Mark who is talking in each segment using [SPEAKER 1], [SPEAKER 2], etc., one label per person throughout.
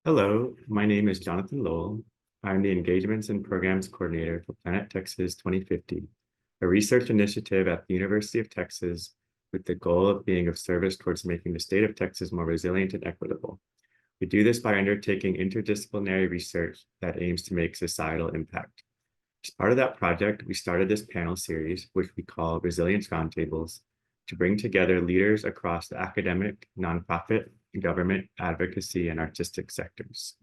[SPEAKER 1] Hello, my name is Jonathan Lowell. I'm the Engagements and Programs Coordinator for Planet Texas 2050, a research initiative at the University of Texas with the goal of being of service towards making the state of Texas more resilient and equitable. We do this by undertaking interdisciplinary research that aims to make societal impact. As part of that project, we started this panel series, which we call Resilience Roundtables, to bring together leaders across the academic, nonprofit, government, advocacy, and artistic sectors.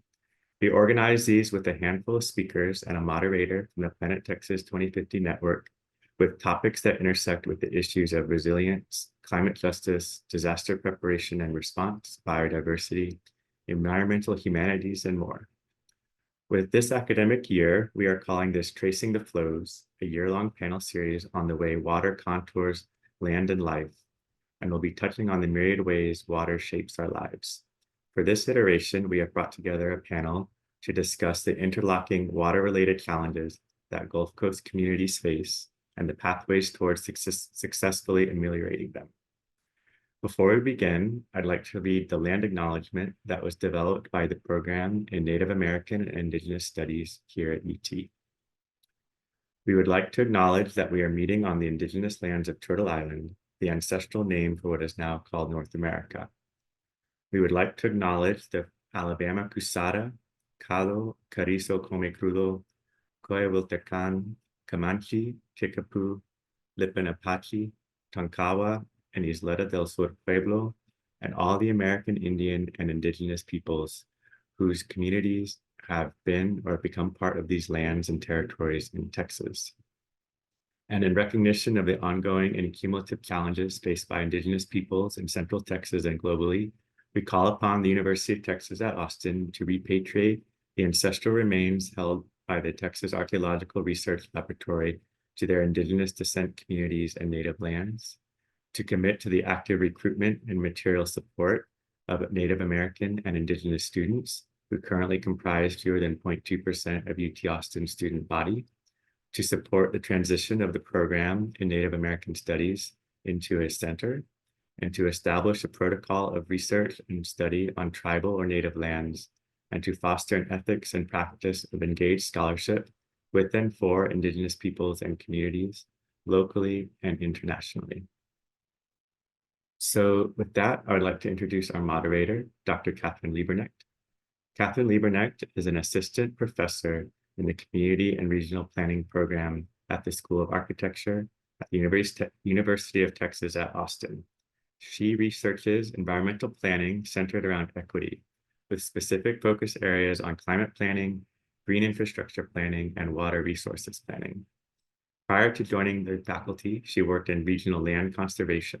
[SPEAKER 1] We organize these with a handful of speakers and a moderator from the Planet Texas 2050 network with topics that intersect with the issues of resilience, climate justice, disaster preparation and response, biodiversity, environmental humanities, and more. With this academic year, we are calling this Tracing the Flows, a year-long panel series on the way water contours land and life, and we'll be touching on the myriad ways water shapes our lives. For this iteration, we have brought together a panel to discuss the interlocking water-related challenges that Gulf Coast communities face and the pathways towards successfully ameliorating them. Before we begin, I'd like to read the land acknowledgement that was developed by the program in Native American and Indigenous Studies here at UT. We would like to acknowledge that we are meeting on the indigenous lands of Turtle Island, the ancestral name for what is now called North America. We would like to acknowledge the Alabama Cusara, Calo, Carrizo Come Crudo, Coyawiltecan, Comanche, Kickapoo, Lipan Apache, Tonkawa, and Isleta del Sur Pueblo, and all the American Indian and indigenous peoples whose communities have been or become part of these lands and territories in Texas. And in recognition of the ongoing and cumulative challenges faced by indigenous peoples in Central Texas and globally, we call upon the University of Texas at Austin to repatriate the ancestral remains held by the Texas Archaeological Research Laboratory to their indigenous descent communities and native lands, to commit to the active recruitment and material support of Native American and indigenous students who currently comprise fewer than 0.2% of UT Austin's student body, to support the transition of the program in Native American Studies into a center, and to establish a protocol of research and study on tribal or native lands, and to foster an ethics and practice of engaged scholarship with and for indigenous peoples and communities, locally and internationally. So with that, I would like to introduce our moderator, Dr. Catherine Lieberknecht. Catherine Lieberknecht is an assistant professor in the Community and Regional Planning program at the School of Architecture at the University of Texas at Austin. She researches environmental planning centered around equity, with specific focus areas on climate planning, green infrastructure planning, and water resources planning. Prior to joining the faculty, she worked in regional land conservation.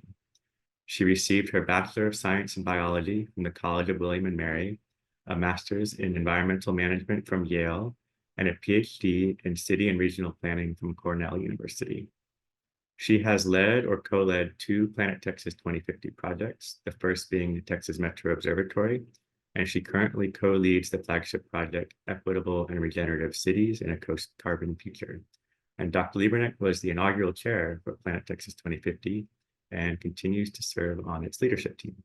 [SPEAKER 1] She received her Bachelor of Science in Biology from the College of William and Mary, a Master's in Environmental Management from Yale, and a PhD in City and Regional Planning from Cornell University. She has led or co-led two Planet Texas 2050 projects, the first being the Texas Metro Observatory, and she currently co-leads the flagship project, Equitable and Regenerative Cities in a Post-Carbon Future. And Dr. Lieberknecht was the inaugural chair for Planet Texas 2050 and continues to serve on its leadership team.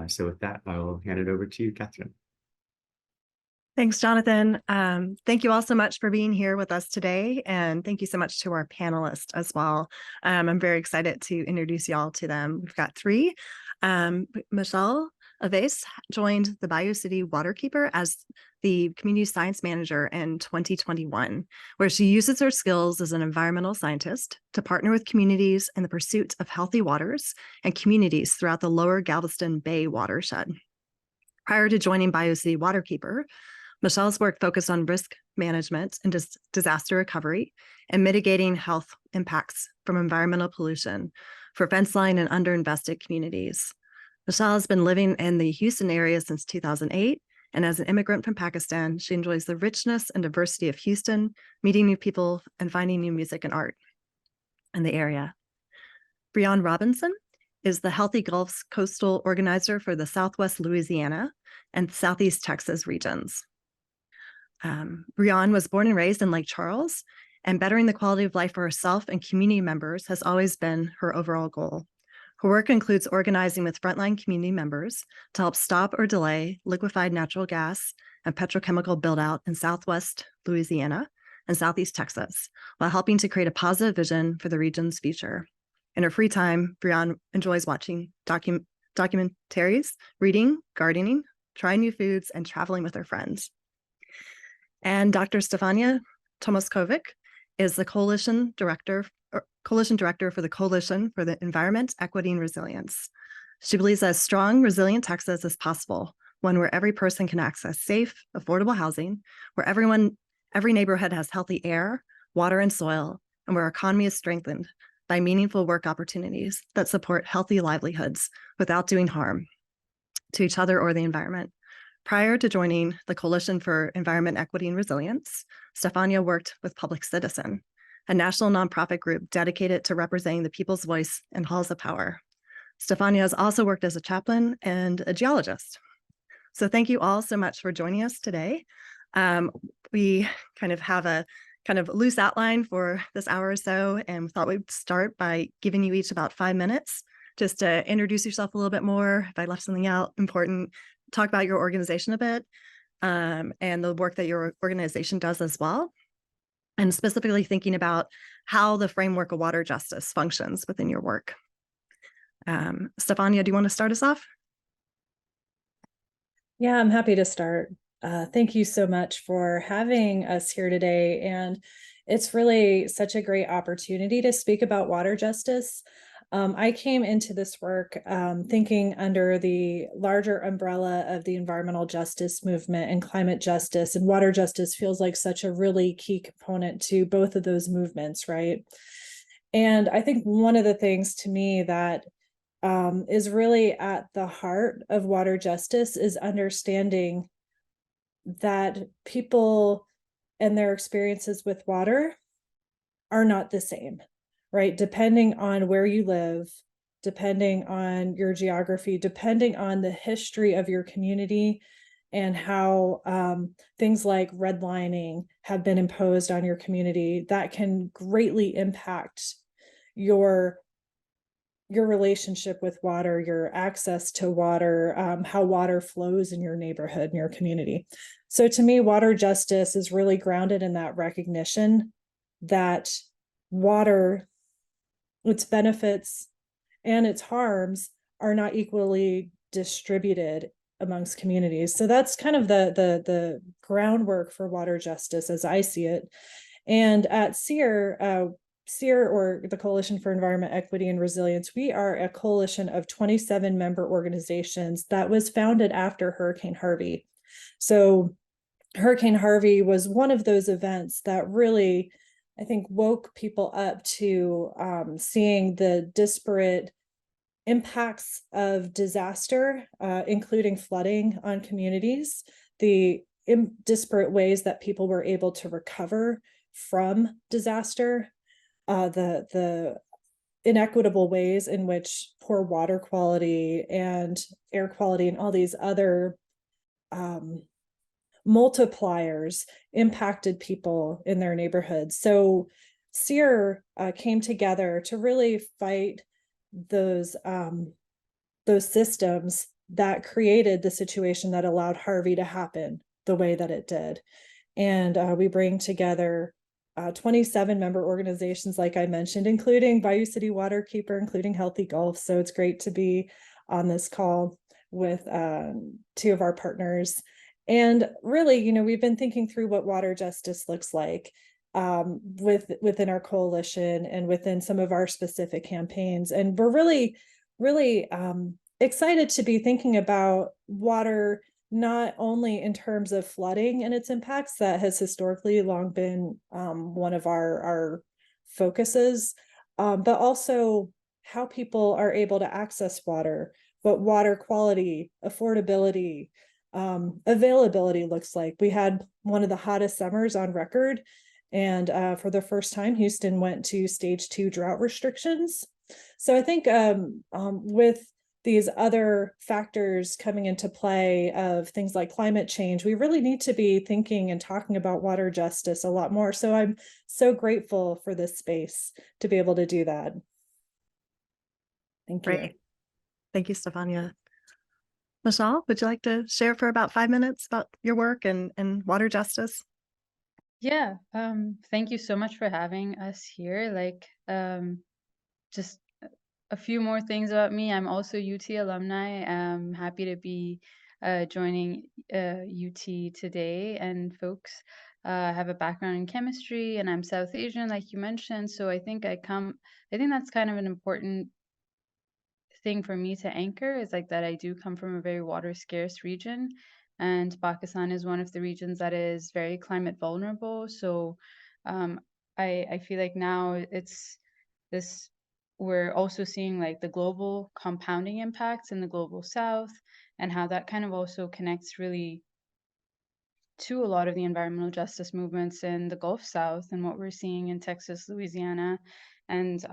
[SPEAKER 1] So with that, I will hand it over to you, Catherine.
[SPEAKER 2] Thanks, Jonathan. Thank you all so much for being here with us today. And thank you so much to our panelists as well. I'm very excited to introduce y'all to them. We've got three. Michelle Aves joined the Bayou City Waterkeeper as the Community Science Manager in 2021, where she uses her skills as an environmental scientist to partner with communities in the pursuit of healthy waters and communities throughout the lower Galveston Bay watershed. Prior to joining Bayou City Waterkeeper, Michelle's work focused on risk management and disaster recovery and mitigating health impacts from environmental pollution for fence-line and underinvested communities. Michelle has been living in the Houston area since 2008, and as an immigrant from Pakistan, she enjoys the richness and diversity of Houston, meeting new people and finding new music and art in the area. Breon Robinson is the Healthy Gulfs coastal organizer for the Southwest Louisiana and Southeast Texas regions. Breon was born and raised in Lake Charles, and bettering the quality of life for herself and community members has always been her overall goal. Her work includes organizing with frontline community members to help stop or delay liquefied natural gas and petrochemical buildout in Southwest Louisiana and Southeast Texas, while helping to create a positive vision for the region's future. In her free time, Brianne enjoys watching documentaries, reading, gardening, trying new foods, and traveling with her friends. And Dr. Stefania Tomaskovic is the coalition director for the Coalition for the Environment, Equity, and Resilience. She believes that a strong, resilient Texas is possible, one where every person can access safe, affordable housing, where every neighborhood has healthy air, water, and soil, and where our economy is strengthened by meaningful work opportunities that support healthy livelihoods without doing harm to each other or the environment. Prior to joining the Coalition for Environment, Equity, and Resilience, Stefania worked with Public Citizen, a national nonprofit group dedicated to representing the people's voice in halls of power. Stefania has also worked as a chaplain and a geologist. So thank you all so much for joining us today. We kind of have a loose outline for this hour or so, and we thought we'd start by giving you each about 5 minutes just to introduce yourself a little bit more. If I left something out important, talk about your organization a bit, and the work that your organization does as well, and specifically thinking about how the framework of water justice functions within your work. Stefania, do you want to start us off?
[SPEAKER 3] Yeah, I'm happy to start. Thank you so much for having us here today. And it's really such a great opportunity to speak about water justice. I came into this work thinking under the larger umbrella of the environmental justice movement and climate justice, and water justice feels like such a really key component to both of those movements, right? And I think one of the things to me that is really at the heart of water justice is understanding that people and their experiences with water are not the same, right? Depending on where you live, depending on your geography, depending on the history of your community and how things like redlining have been imposed on your community, that can greatly impact your relationship with water, your access to water, how water flows in your neighborhood and your community. So to me, water justice is really grounded in that recognition that water, its benefits and its harms are not equally distributed amongst communities. So that's kind of the groundwork for water justice as I see it. And at SEER, or the Coalition for Environment, Equity, and Resilience, we are a coalition of 27 member organizations that was founded after Hurricane Harvey. So Hurricane Harvey was one of those events that really, I think, woke people up to seeing the disparate impacts of disaster, including flooding on communities, the disparate ways that people were able to recover from disaster, the inequitable ways in which poor water quality and air quality and all these other multipliers impacted people in their neighborhoods. So SEER came together to really fight those systems that created the situation that allowed Harvey to happen the way that it did. And we bring together 27 member organizations, like I mentioned, including Bayou City Waterkeeper, including Healthy Gulf. So it's great to be on this call with two of our partners. And really, you know, we've been thinking through what water justice looks like within our coalition and within some of our specific campaigns. And we're really, really excited to be thinking about water not only in terms of flooding and its impacts, that has historically long been one of our focuses, but also how people are able to access water, what water quality, affordability, availability looks like. We had one of the hottest summers on record, and for the first time, Houston went to stage 2 drought restrictions. So I think with these other factors coming into play of things like climate change, we really need to be thinking and talking about water justice a lot more. So I'm so grateful for this space to be able to do that. Thank you.
[SPEAKER 2] Great. Thank you, Stefania. Michelle, would you like to share for about 5 minutes about your work and water justice?
[SPEAKER 4] Yeah, thank you so much for having us here. Just a few more things about me. I'm also UT alumni. I'm happy to be joining UT today. And folks, I have a background in chemistry, and I'm South Asian, like you mentioned. So I think that's kind of an important thing for me to anchor, is like that I do come from a very water scarce region, and Pakistan is one of the regions that is very climate vulnerable. So um, I feel like now it's this we're also seeing like the global compounding impacts in the global south, and how that kind of also connects really to a lot of the environmental justice movements in the Gulf South, and what we're seeing in Texas, Louisiana, and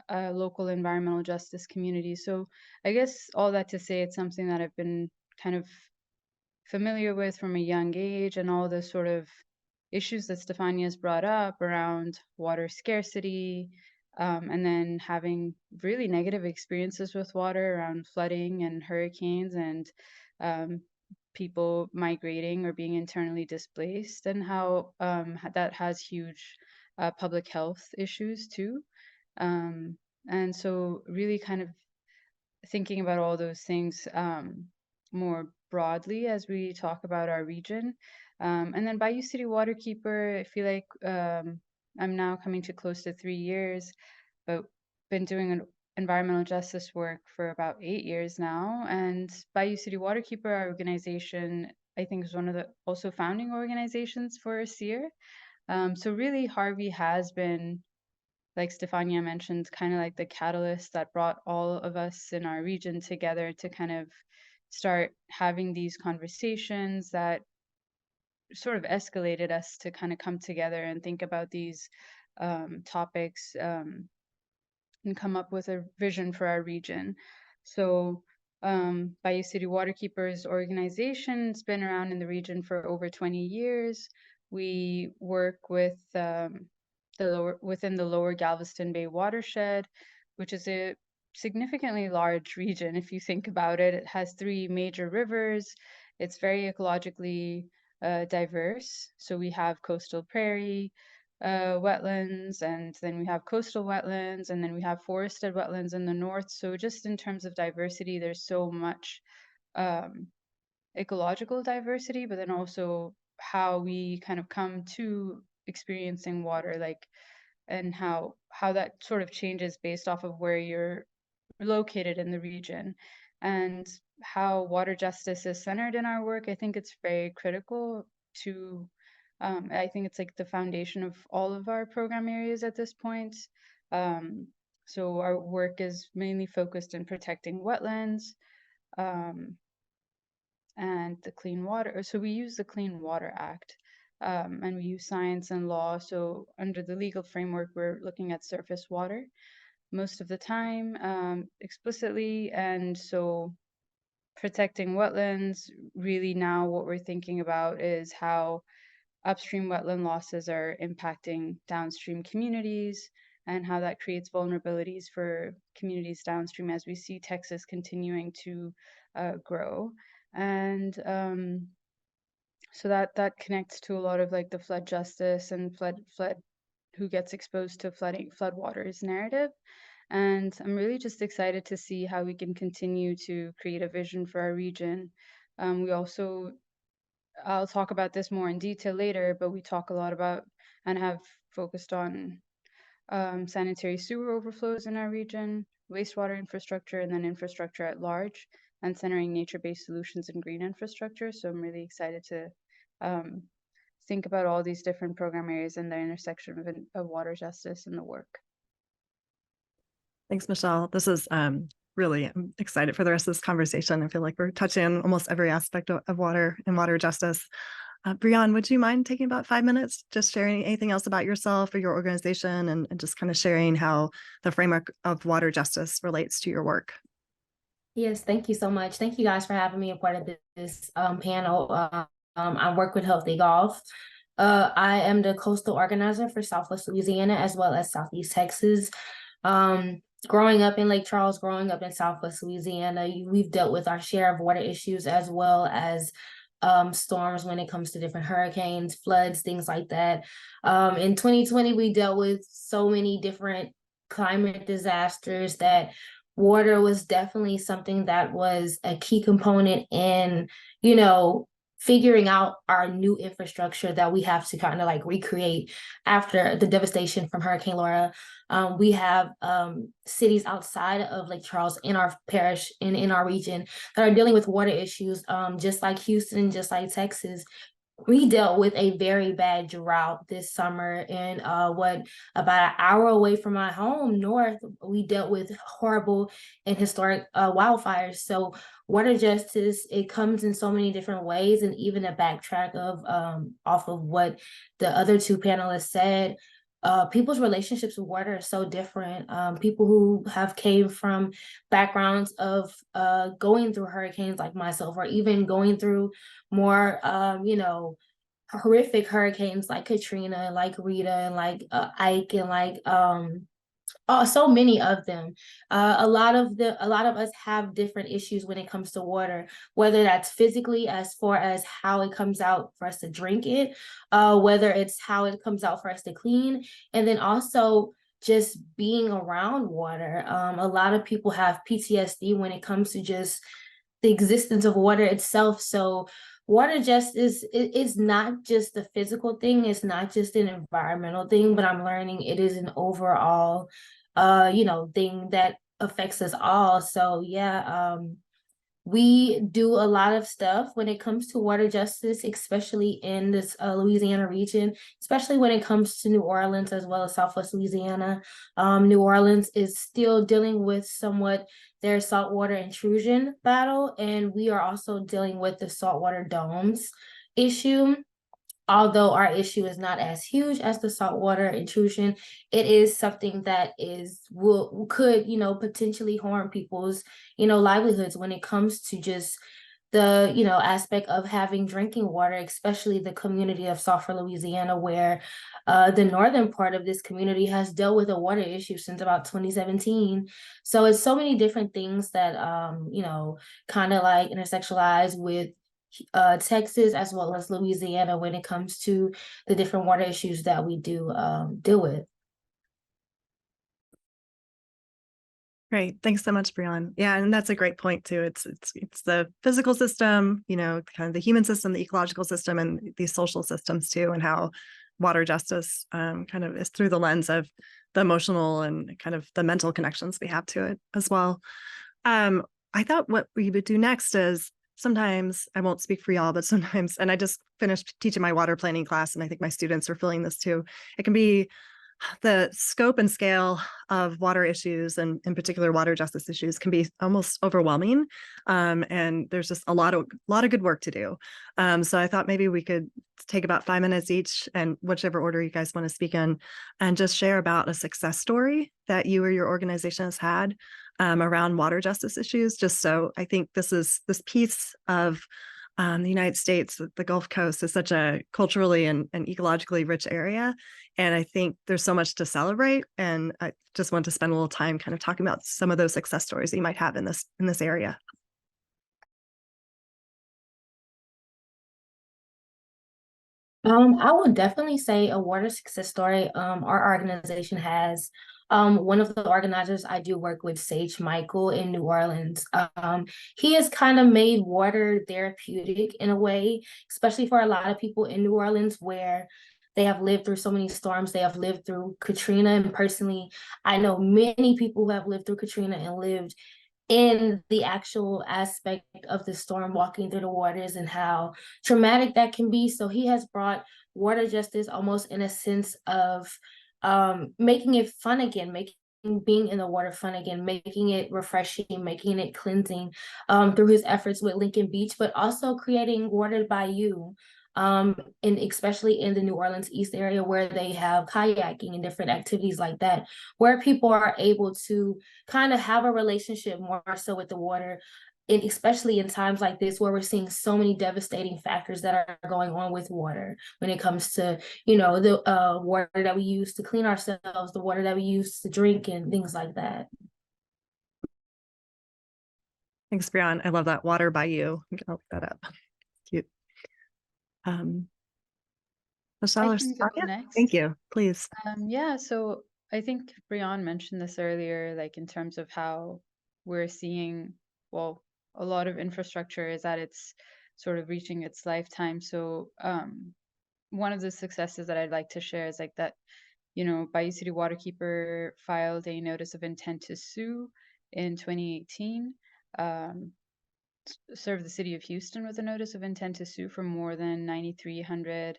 [SPEAKER 4] local environmental justice communities. So I guess all that to say, it's something that I've been kind of familiar with from a young age, and all the sort of issues that Stefania has brought up around water scarcity, and then having really negative experiences with water around flooding and hurricanes, and um, people migrating or being internally displaced, and how that has huge public health issues too. And so really kind of thinking about all those things more broadly as we talk about our region. And then Bayou City Waterkeeper, I feel like I'm now coming to close to 3 years, but been doing an environmental justice work for about 8 years now. And Bayou City Waterkeeper, our organization, I think is one of the also founding organizations for SEER. So really Harvey has been, like Stefania mentioned, kind of like the catalyst that brought all of us in our region together to kind of start having these conversations that sort of escalated us to kind of come together and think about these topics, and come up with a vision for our region. So Bayou City Waterkeepers organization's been around in the region for over 20 years. We work with within the lower Galveston Bay watershed, which is a significantly large region if you think about it. It has 3 major rivers. It's very ecologically diverse. So we have coastal prairie, wetlands, and then we have coastal wetlands, and then we have forested wetlands in the north. So just in terms of diversity, there's so much um, ecological diversity, but then also how we kind of come to experiencing water, like, and how that sort of changes based off of where you're located in the region, and how water justice is centered in our work. I think it's very critical to I think it's like the foundation of all of our program areas at this point. So our work is mainly focused in protecting wetlands, um, and the Clean Water. So we use the Clean Water Act, and we use science and law. So under the legal framework, we're looking at surface water most of the time, explicitly. And so protecting wetlands, really now what we're thinking about is how upstream wetland losses are impacting downstream communities, and how that creates vulnerabilities for communities downstream as we see Texas continuing to grow. And so that connects to a lot of like the flood justice and flood who gets exposed to floodwaters narrative. And I'm really just excited to see how we can continue to create a vision for our region. We also, I'll talk about this more in detail later, but we talk a lot about and have focused on sanitary sewer overflows in our region, wastewater infrastructure, and then infrastructure at large, and centering nature-based solutions and green infrastructure. So I'm really excited to um, think about all these different program areas and the intersection of water justice in the work.
[SPEAKER 2] Thanks, Michelle. This is really, I'm excited for the rest of this conversation. I feel like we're touching on almost every aspect of water and water justice. Brianne, would you mind taking about 5 minutes, just sharing anything else about yourself or your organization, and just kind of sharing how the framework of water justice relates to your work?
[SPEAKER 5] Yes, thank you so much. Thank you guys for having me a part of this panel. I work with Healthy Golf. I am the coastal organizer for Southwest Louisiana as well as Southeast Texas. growing up in Lake Charles, growing up in Southwest Louisiana, we've dealt with our share of water issues as well as storms when it comes to different hurricanes, floods, things like that. In 2020, we dealt with so many different climate disasters that water was definitely something that was a key component in, you know, figuring out our new infrastructure that we have to kind of like recreate after the devastation from Hurricane Laura. We have cities outside of Lake Charles in our parish and in our region that are dealing with water issues, just like Houston, just like Texas. We dealt with a very bad drought this summer, and about an hour away from my home north, we dealt with horrible and historic wildfires. So water justice, it comes in so many different ways. And even a backtrack of off of what the other two panelists said, people's relationships with water are so different. People who have came from backgrounds of going through hurricanes like myself, or even going through more, horrific hurricanes like Katrina, like Rita, and like Ike, and like so many of them. A lot of us have different issues when it comes to water, whether that's physically as far as how it comes out for us to drink it, whether it's how it comes out for us to clean, and then also just being around water. A lot of people have PTSD when it comes to just the existence of water itself. So water justice is not just a physical thing, it's not just an environmental thing, but I'm learning it is an overall thing that affects us all. So yeah, we do a lot of stuff when it comes to water justice, especially in this Louisiana region, especially when it comes to New Orleans as well as Southwest Louisiana. New Orleans is still dealing with somewhat their saltwater intrusion battle, and we are also dealing with the saltwater domes issue. Although our issue is not as huge as the saltwater intrusion, it is something that could potentially harm people's livelihoods when it comes to just the aspect of having drinking water, especially the community of Sulphur, Louisiana, where the northern part of this community has dealt with a water issue since about 2017. So it's so many different things that kind of like intersectionalize with Texas as well as Louisiana when it comes to the different water issues that we do deal with.
[SPEAKER 2] Great. Thanks so much, Brianne. Yeah, and that's a great point too. It's the physical system, kind of the human system, the ecological system, and these social systems too, and how water justice kind of is through the lens of the emotional and kind of the mental connections we have to it as well. I thought what we would do next is sometimes, I won't speak for y'all, but sometimes, and I just finished teaching my water planning class, and I think my students are feeling this too, it can be the scope and scale of water issues, and in particular water justice issues, can be almost overwhelming. And there's just a lot of good work to do. So I thought maybe we could take about 5 minutes each, and whichever order you guys want to speak in, and just share about a success story that you or your organization has had around water justice issues. Just so I think this piece of the United States, the Gulf Coast, is such a culturally and ecologically rich area. And I think there's so much to celebrate. And I just want to spend a little time kind of talking about some of those success stories that you might have in this area.
[SPEAKER 5] I would definitely say a water success story our organization has. One of the organizers I do work with, Sage Michael in New Orleans, he has kind of made water therapeutic in a way, especially for a lot of people in New Orleans where they have lived through so many storms. They have lived through Katrina, and personally, I know many people who have lived through Katrina and lived in the actual aspect of the storm, walking through the waters and how traumatic that can be. So he has brought water justice almost in a sense of making it fun again, making being in the water fun again, making it refreshing, making it cleansing through his efforts with Lincoln Beach, but also creating Water by You, and especially in the New Orleans East area where they have kayaking and different activities like that, where people are able to kind of have a relationship more so with the water. And especially in times like this where we're seeing so many devastating factors that are going on with water when it comes to, the water that we use to clean ourselves, the water that we use to drink, and things like that.
[SPEAKER 2] Thanks, Brian. I love that. Water by you. I'm gonna look that up. Cute. Michelle
[SPEAKER 4] I
[SPEAKER 2] or
[SPEAKER 4] can go
[SPEAKER 2] Sonia?
[SPEAKER 4] next.
[SPEAKER 2] Thank you. Please.
[SPEAKER 4] Yeah, so I think Brian mentioned this earlier, like in terms of how we're seeing, well, a lot of infrastructure is at its sort of reaching its lifetime. So one of the successes that I'd like to share is like that, Bayou City Waterkeeper filed a notice of intent to sue in 2018. Served the city of Houston with a notice of intent to sue for more than 9,300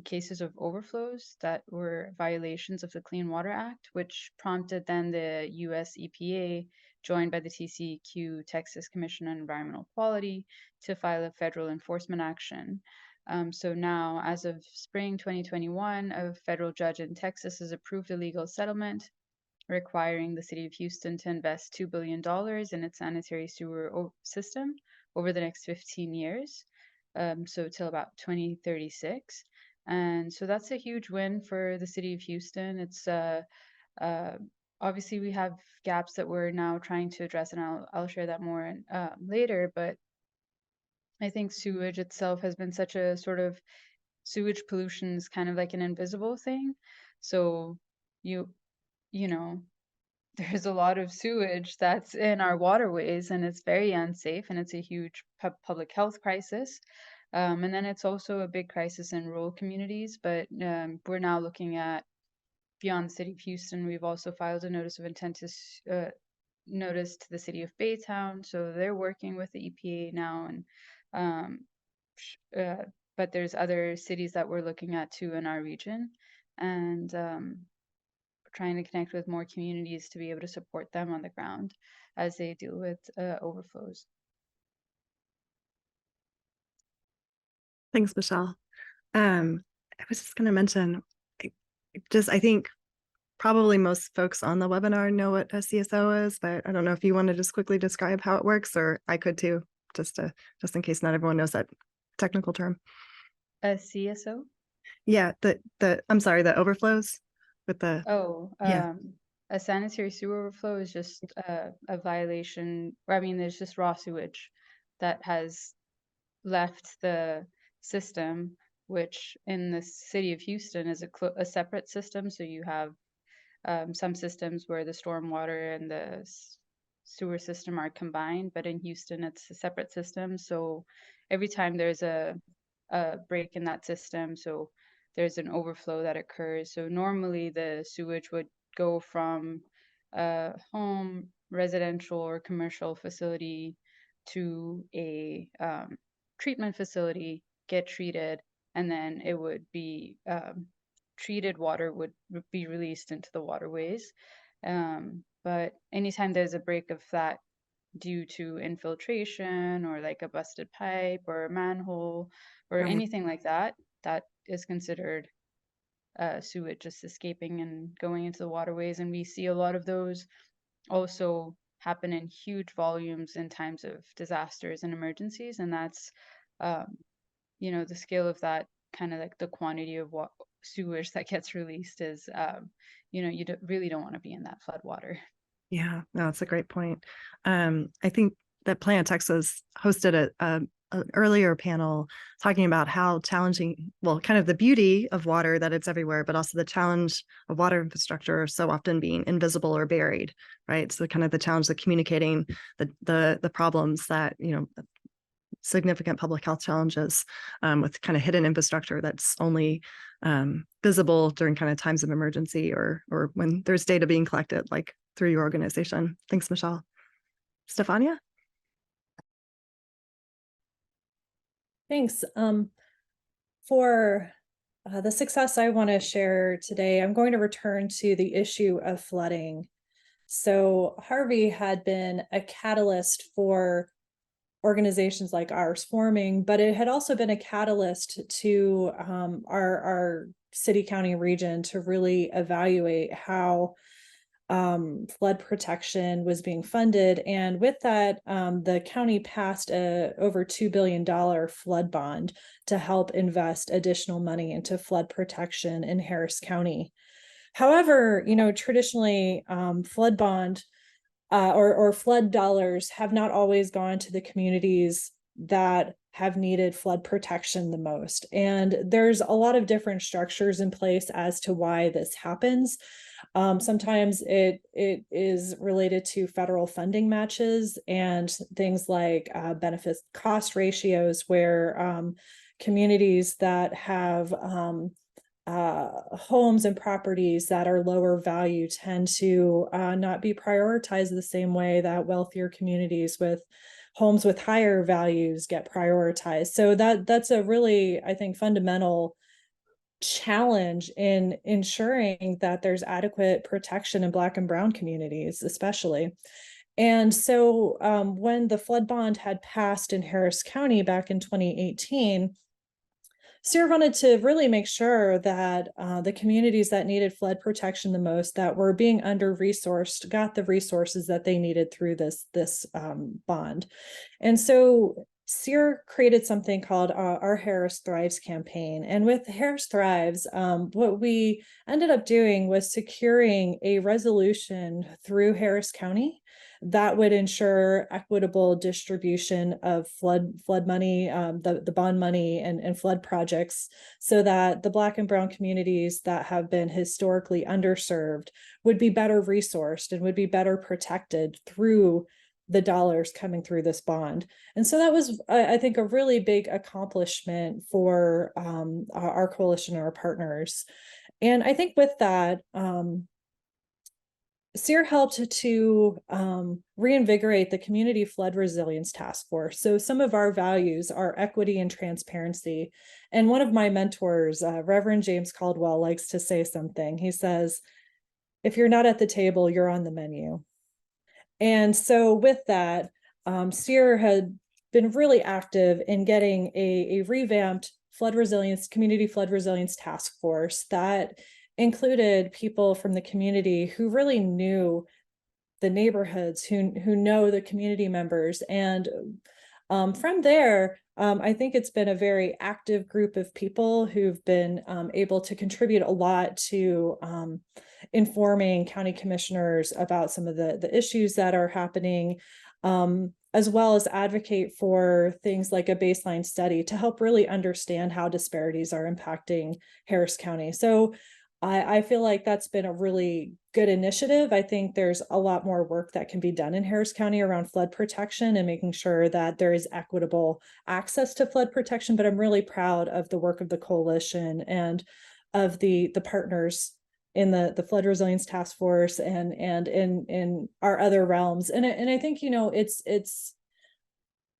[SPEAKER 4] cases of overflows that were violations of the Clean Water Act, which prompted then the US EPA, joined by the TCEQ, Texas Commission on Environmental Quality, to file a federal enforcement action. So now, as of spring 2021, a federal judge in Texas has approved a legal settlement requiring the city of Houston to invest $2 billion in its sanitary sewer system over the next 15 years, so till about 2036. And so that's a huge win for the city of Houston. It's obviously we have gaps that we're now trying to address, and I'll share that more later. But I think sewage itself has been such a sort of sewage pollution is kind of like an invisible thing. So you you know there's a lot of sewage that's in our waterways, and it's very unsafe, and it's a huge public health crisis. And then it's also a big crisis in rural communities. But we're now looking at beyond the city of Houston. We've also filed a notice of intent to notice to the city of Baytown, so they're working with the EPA now, and um, but there's other cities that we're looking at too in our region, and trying to connect with more communities to be able to support them on the ground as they deal with overflows.
[SPEAKER 2] Thanks, Michelle. I was just going to mention, I think probably most folks on the webinar know what a CSO is, but I don't know if you want to just quickly describe how it works, or I could too, just in case not everyone knows that technical term.
[SPEAKER 4] A CSO?
[SPEAKER 2] Yeah, I'm sorry, the overflows with the
[SPEAKER 4] a sanitary sewer overflow is just a violation. I mean, there's just raw sewage that has left the system, which in the city of Houston is a separate system. So you have some systems where the stormwater and the sewer system are combined, but in Houston it's a separate system. So every time there's a break in that system, so there's an overflow that occurs. So normally the sewage would go from a home, residential, or commercial facility to a treatment facility, get treated, and then it would be treated water would be released into the waterways. But anytime there's a break of that due to infiltration or like a busted pipe or a manhole or anything like that, that is considered sewage just escaping and going into the waterways. And we see a lot of those also happen in huge volumes in times of disasters and emergencies. And that's, the scale of that, kind of like the quantity of sewage that gets released is, you really don't want to be in that flood water.
[SPEAKER 2] Yeah, no, that's a great point. I think that Planet Texas hosted an earlier panel talking about how challenging, well, kind of the beauty of water, that it's everywhere, but also the challenge of water infrastructure so often being invisible or buried, right? So kind of the challenge of communicating the problems that, significant public health challenges with kind of hidden infrastructure that's only visible during kind of times of emergency or when there's data being collected, like through your organization. Thanks, Michelle. Stefania?
[SPEAKER 3] Thanks. For the success I want to share today, I'm going to return to the issue of flooding. So Harvey had been a catalyst for organizations like ours forming, but it had also been a catalyst to our city, county, region to really evaluate how flood protection was being funded. And with that, the county passed a over $2 billion flood bond to help invest additional money into flood protection in Harris County. However, traditionally, flood bond or flood dollars have not always gone to the communities that have needed flood protection the most. And there's a lot of different structures in place as to why this happens. Sometimes it is related to federal funding matches and things like benefit cost ratios, where communities that have homes and properties that are lower value tend to not be prioritized the same way that wealthier communities with homes with higher values get prioritized. So that's a really, I think, fundamental challenge in ensuring that there's adequate protection in Black and Brown communities, especially. And so when the flood bond had passed in Harris County back in 2018, SEER wanted to really make sure that the communities that needed flood protection the most, that were being under-resourced, got the resources that they needed through this bond. And so SEER created something called our Harris Thrives campaign. And with Harris Thrives, what we ended up doing was securing a resolution through Harris County that would ensure equitable distribution of flood money, the bond money and flood projects, so that the Black and Brown communities that have been historically underserved would be better resourced and would be better protected through the dollars coming through this bond. And so that was, I think, a really big accomplishment for our coalition and our partners. And I think with that, SEER helped to reinvigorate the Community Flood Resilience Task Force. So some of our values are equity and transparency. And one of my mentors, Reverend James Caldwell, likes to say something. He says, if you're not at the table, you're on the menu. And so with that, SEER had been really active in getting a revamped community flood resilience task force that included people from the community who really knew the neighborhoods, who know the community members. And from there, I think it's been a very active group of people who've been able to contribute a lot to informing county commissioners about some of the issues that are happening, as well as advocate for things like a baseline study to help really understand how disparities are impacting Harris County. So I feel like that's been a really good initiative. I think there's a lot more work that can be done in Harris County around flood protection and making sure that there is equitable access to flood protection. But I'm really proud of the work of the coalition and of the partners in the Flood Resilience Task Force and in our other realms. And I think, you know, it's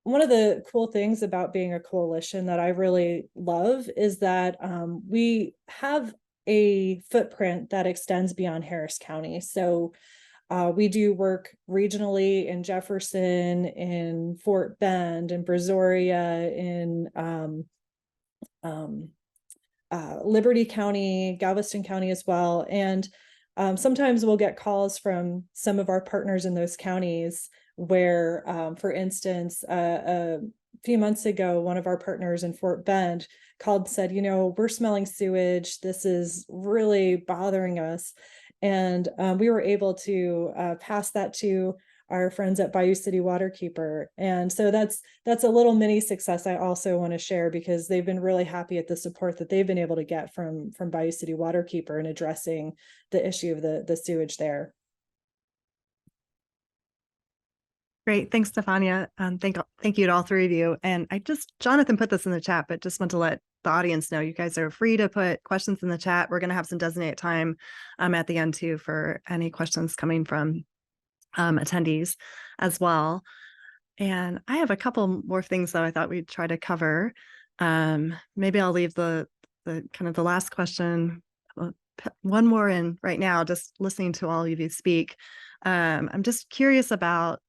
[SPEAKER 3] one of the cool things about being a coalition that I really love is that we have a footprint that extends beyond Harris County. So we do work regionally in Jefferson, in Fort Bend, in Brazoria, in Liberty County, Galveston County as well. And sometimes we'll get calls from some of our partners in those counties where, for instance, a few months ago, one of our partners in Fort Bend called and said, you know, we're smelling sewage. This is really bothering us. And we were able to pass that to our friends at Bayou City Waterkeeper. And so that's a little mini success I also want to share, because they've been really happy at the support that they've been able to get from Bayou City Waterkeeper in addressing the issue of the sewage there.
[SPEAKER 2] Great. Thanks, Stefania. Thank you to all three of you. And Jonathan put this in the chat, but just want to let the audience know you guys are free to put questions in the chat. We're going to have some designated time at the end too for any questions coming from attendees as well. And I have a couple more things that I thought we'd try to cover. Maybe I'll leave the kind of the last question, one more in right now, just listening to all of you speak. I'm just curious about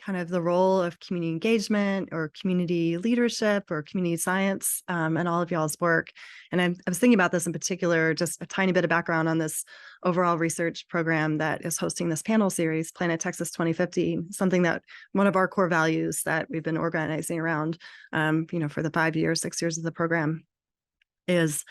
[SPEAKER 2] kind of the role of community engagement or community leadership or community science and all of y'all's work. And I was thinking about this in particular, just a tiny bit of background on this overall research program that is hosting this panel series, Planet Texas 2050, something that one of our core values that we've been organizing around, for the 6 years of the program is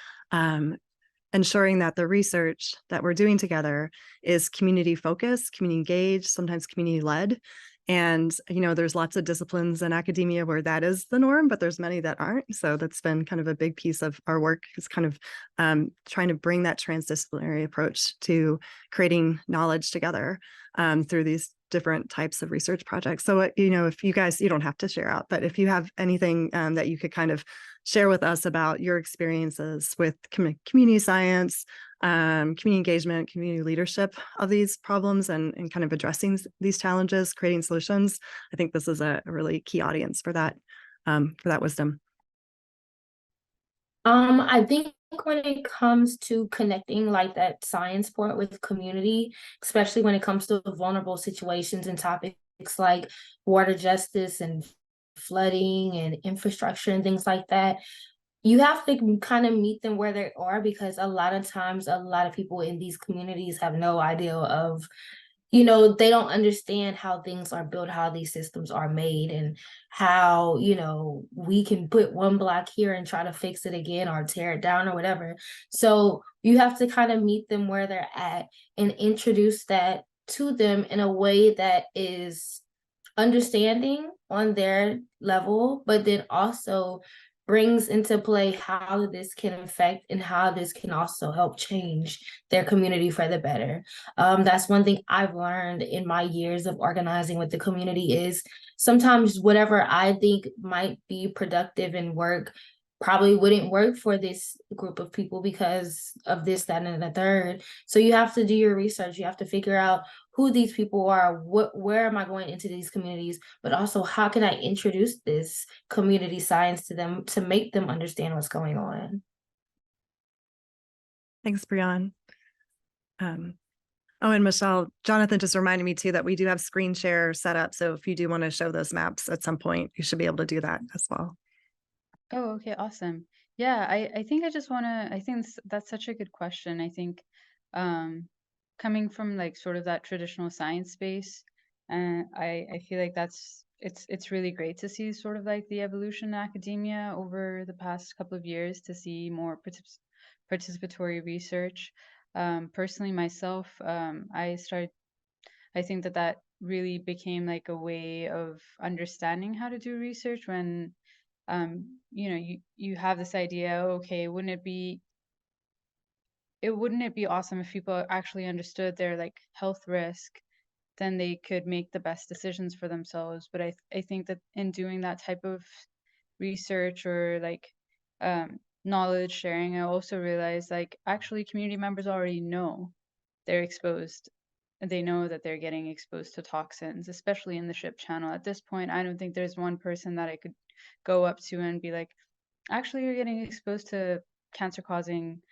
[SPEAKER 2] ensuring that the research that we're doing together is community focused, community engaged, sometimes community led. And, there's lots of disciplines in academia where that is the norm, but there's many that aren't. So that's been kind of a big piece of our work, is kind of trying to bring that transdisciplinary approach to creating knowledge together through these different types of research projects. So, if you guys, you don't have to share out, but if you have anything that you could kind of share with us about your experiences with community science, community engagement, community leadership of these problems, and kind of addressing these challenges, creating solutions. I think this is a really key audience for that wisdom.
[SPEAKER 5] I think when it comes to connecting like that science part with community, especially when it comes to vulnerable situations and topics like water justice and flooding and infrastructure and things like that, you have to kind of meet them where they are, because a lot of times a lot of people in these communities have no idea of, they don't understand how things are built, how these systems are made, and how, we can put one block here and try to fix it again or tear it down or whatever. So you have to kind of meet them where they're at and introduce that to them in a way that is understanding on their level, but then also brings into play how this can affect and how this can also help change their community for the better. That's one thing I've learned in my years of organizing with the community, is sometimes whatever I think might be productive and work probably wouldn't work for this group of people because of this, that, and the third. So you have to do your research. You have to figure out who these people are, where am I going into these communities, but also how can I introduce this community science to them to make them understand what's going on.
[SPEAKER 2] Thanks, Brianne. And Michelle, Jonathan just reminded me too that we do have screen share set up. So if you do want to show those maps at some point, you should be able to do that as well.
[SPEAKER 4] Oh, okay, awesome. Yeah, I think I think that's such a good question. I think coming from like sort of that traditional science space, and I feel like it's really great to see sort of like the evolution in academia over the past couple of years, to see more participatory research. Personally myself, I think that really became like a way of understanding how to do research when you have this idea, okay, wouldn't it be awesome if people actually understood their like health risk, then they could make the best decisions for themselves. But I think that in doing that type of research or like knowledge sharing, I also realized like actually community members already know they're exposed, and they know that they're getting exposed to toxins, especially in the ship channel. At this point, I don't think there's one person that I could go up to and be like, actually, you're getting exposed to cancer causing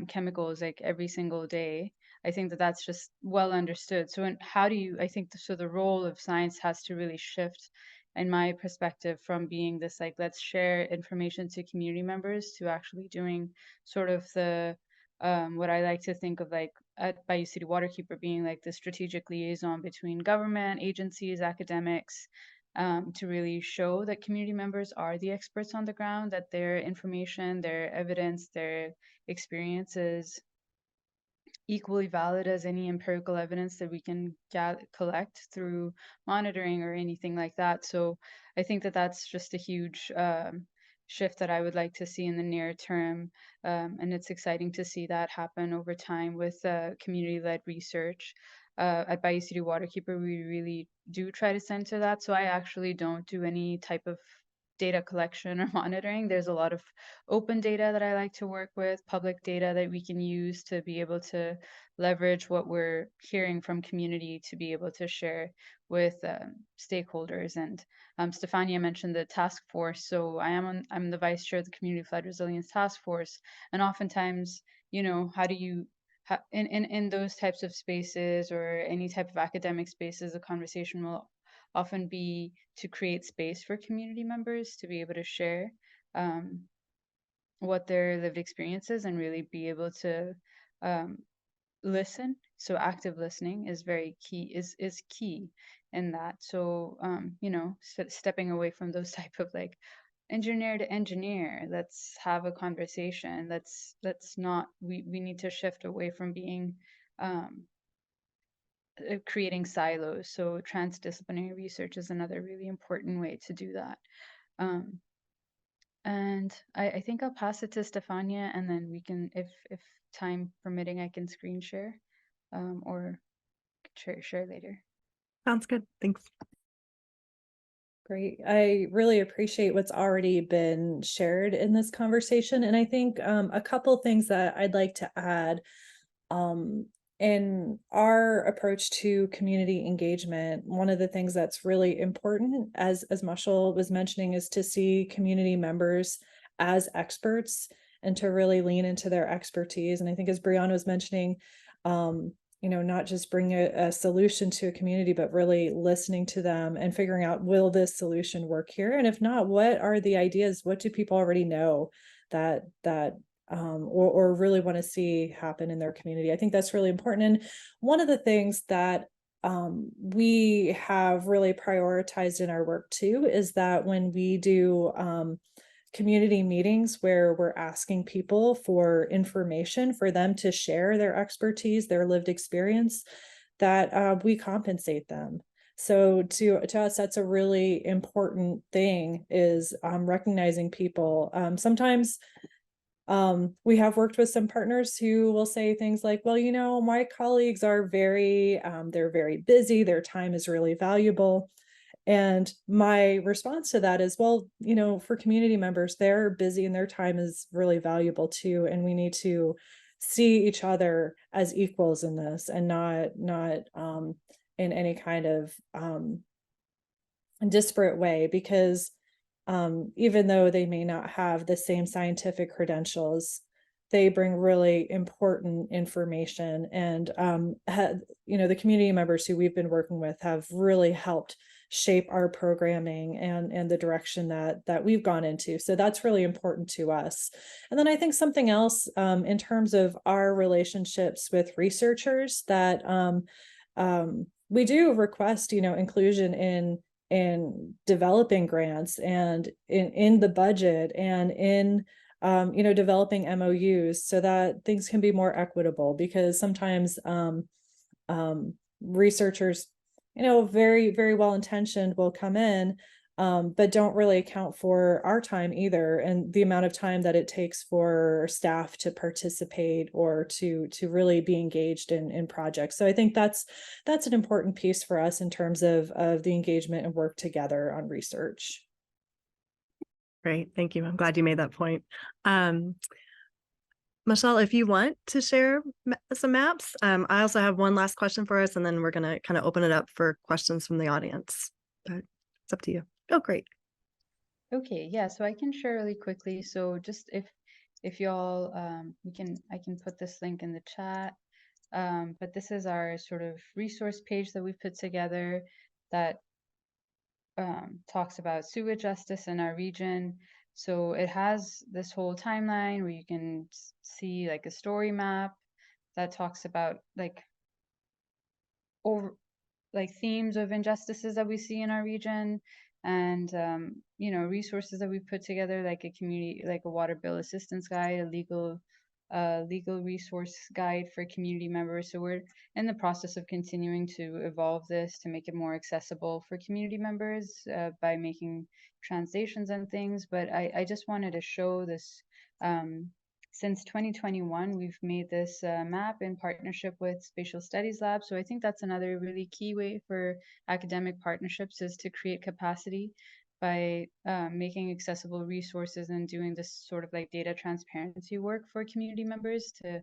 [SPEAKER 4] chemicals like every single day. I think that that's just well understood. So how do you, I think so the role of science has to really shift, in my perspective, from being this like let's share information to community members to actually doing sort of the what I like to think of like at Bayou City Waterkeeper being like the strategic liaison between government agencies, academics, to really show that community members are the experts on the ground, that their information, their evidence, their experiences equally valid as any empirical evidence that we can collect through monitoring or anything like that. So I think that that's just a huge shift that I would like to see in the near term. And it's exciting to see that happen over time with community-led research. At Bayou City Waterkeeper, we really do try to center that. So I actually don't do any type of data collection or monitoring. There's a lot of open data that I like to work with, public data that we can use to be able to leverage what we're hearing from community to be able to share with stakeholders. And Stefania mentioned the task force. So I'm the vice chair of the Community Flood Resilience Task Force. And oftentimes, how do you in those types of spaces or any type of academic spaces, the conversation will often be to create space for community members to be able to share what their lived experiences and really be able to listen. So active listening is very key, is key in that. So stepping away from those type of like engineer to engineer. Let's have a conversation. Let's not, we need to shift away from being creating silos. So transdisciplinary research is another really important way to do that. And I think I'll pass it to Stefania, and then we can, if time permitting, I can screen share, or share later.
[SPEAKER 2] Sounds good. Thanks.
[SPEAKER 3] Great. I really appreciate what's already been shared in this conversation. And I think a couple things that I'd like to add in our approach to community engagement. One of the things that's really important, as Marshall was mentioning, is to see community members as experts and to really lean into their expertise. And I think, as Brianna was mentioning, not just bring a solution to a community, but really listening to them and figuring out, will this solution work here? And if not, what are the ideas? What do people already know that or really want to see happen in their community? I think that's really important. And one of the things that we have really prioritized in our work too is that when we do community meetings where we're asking people for information for them to share their expertise, their lived experience, that we compensate them. So to us, that's a really important thing, is recognizing people. Sometimes we have worked with some partners who will say things like, well, my colleagues are they're very busy, their time is really valuable. And my response to that is, well, for community members, they're busy and their time is really valuable too. And we need to see each other as equals in this, and not in any kind of disparate way, because even though they may not have the same scientific credentials, they bring really important information. And the community members who we've been working with have really helped shape our programming and the direction that we've gone into. So that's really important to us. And then I think something else in terms of our relationships with researchers, that we do request inclusion in developing grants and in the budget and in developing MOUs, so that things can be more equitable, because sometimes researchers, very, very well intentioned, will come in, but don't really account for our time either, and the amount of time that it takes for staff to participate or to really be engaged in projects. So I think that's an important piece for us in terms of the engagement and work together on research.
[SPEAKER 2] Great, thank you. I'm glad you made that point. Michelle, if you want to share some maps, I also have one last question for us, and then we're going to kind of open it up for questions from the audience. But it's up to you. Oh, great.
[SPEAKER 4] Okay, yeah, so I can share really quickly. So just if y'all, I can put this link in the chat. But this is our sort of resource page that we've put together that talks about sewage justice in our region. So it has this whole timeline where you can see like a story map that talks about themes of injustices that we see in our region, and resources that we put together, like a community, like a water bill assistance guide, a legal resource guide for community members. So we're in the process of continuing to evolve this to make it more accessible for community members by making translations and things. But I just wanted to show this. Since 2021, we've made this map in partnership with Spatial Studies Lab. So I think that's another really key way for academic partnerships, is to create capacity by making accessible resources and doing this sort of like data transparency work for community members to